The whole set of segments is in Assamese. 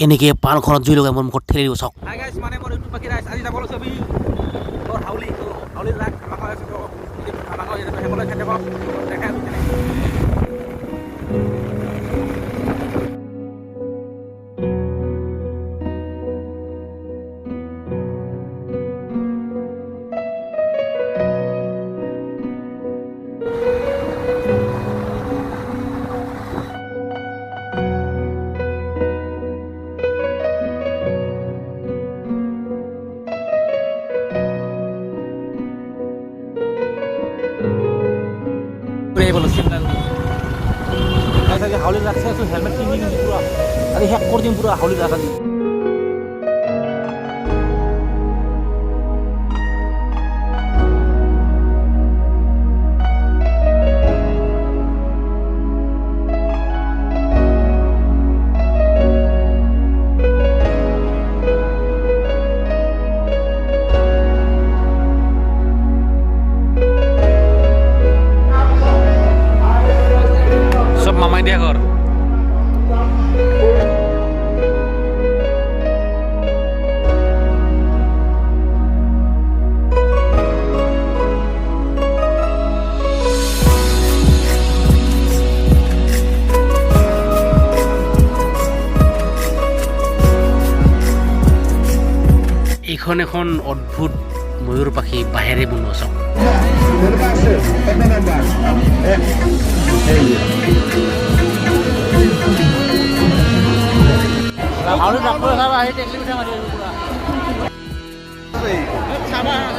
এনেকৈ পাণখনত জুই লগাই মোৰ মুখত ঠেলি দিব চাওক। হাই গাইছ, মানে মোৰ ইউটিউব বাকী ৰাইজ আজি যাব লৈছোঁ আমি তোৰ হাউলি ৰাস ধামাকা আছে তো ধামাকা হৈ শেষলৈ খাই থাকক দেখাই আছোঁ তেনেকৈ। হাউলি ৰাখছে আছোঁ হেলমেট কিনি কিনি পুৰা আজি শেষ কৰি দিম পুৰা হাউলি ৰাখ আজি। সব মামাই দিয়া ঘৰ। এইখন এখন অদ্ভুত ময়ূৰ পাখি বাঁহেৰে বনোৱা চাওক।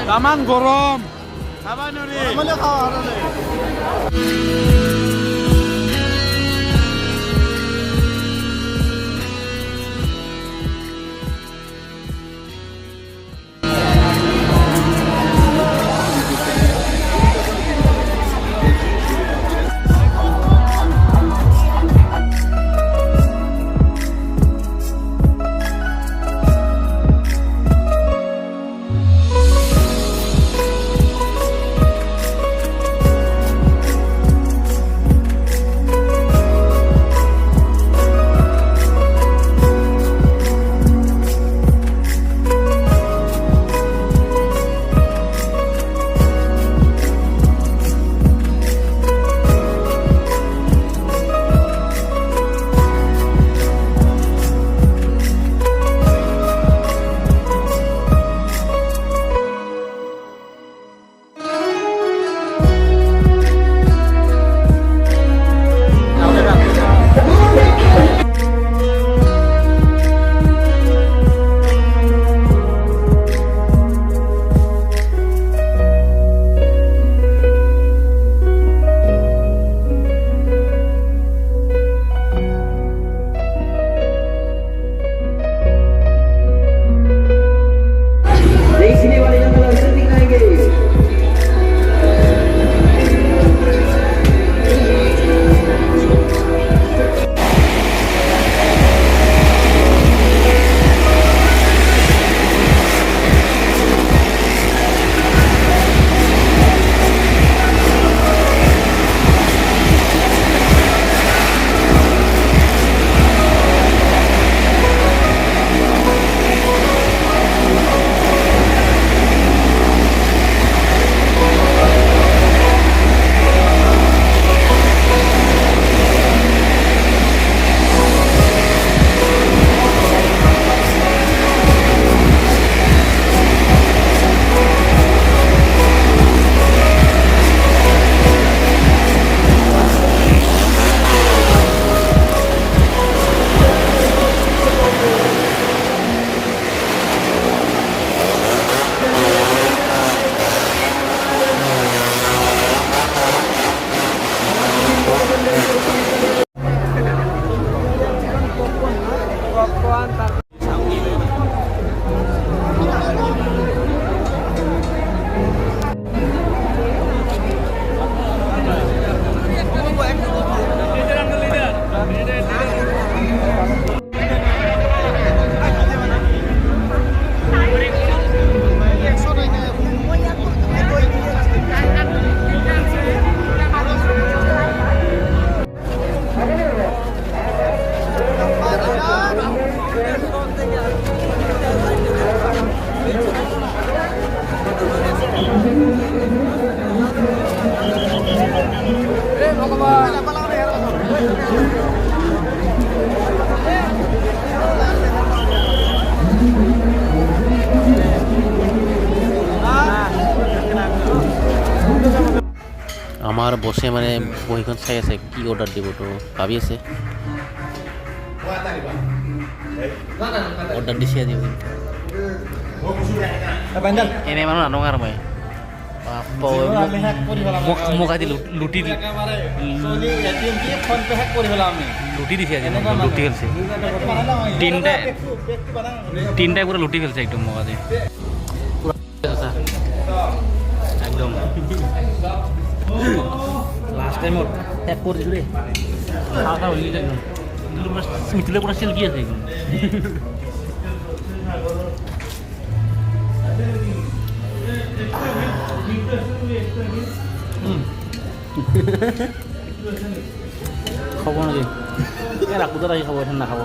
তামান গৰম খাবা নৰি আমাৰ বছে মানে বহীখন চাই আছে কি অৰ্ডাৰ দিব তো ভাবি আছে অৰ্ডাৰ দিছে আজি এনে মানুহ নানো আৰু মই মোক আজি লুটি দিছে আজি লুটি ফেলছে তিনিটাই পুৰা লুটি ফেলছে একদম মোক আজি একদম লাষ্ট টাইমত টেক কৰি দিলোঁ দেই খাওঁতা হৈ গৈছে একদম স্মৃতিলৈ পুৰা চিল্কি আছে একদম খাব নেকি ৰাখোঁ তাত আহি খাব নাখাব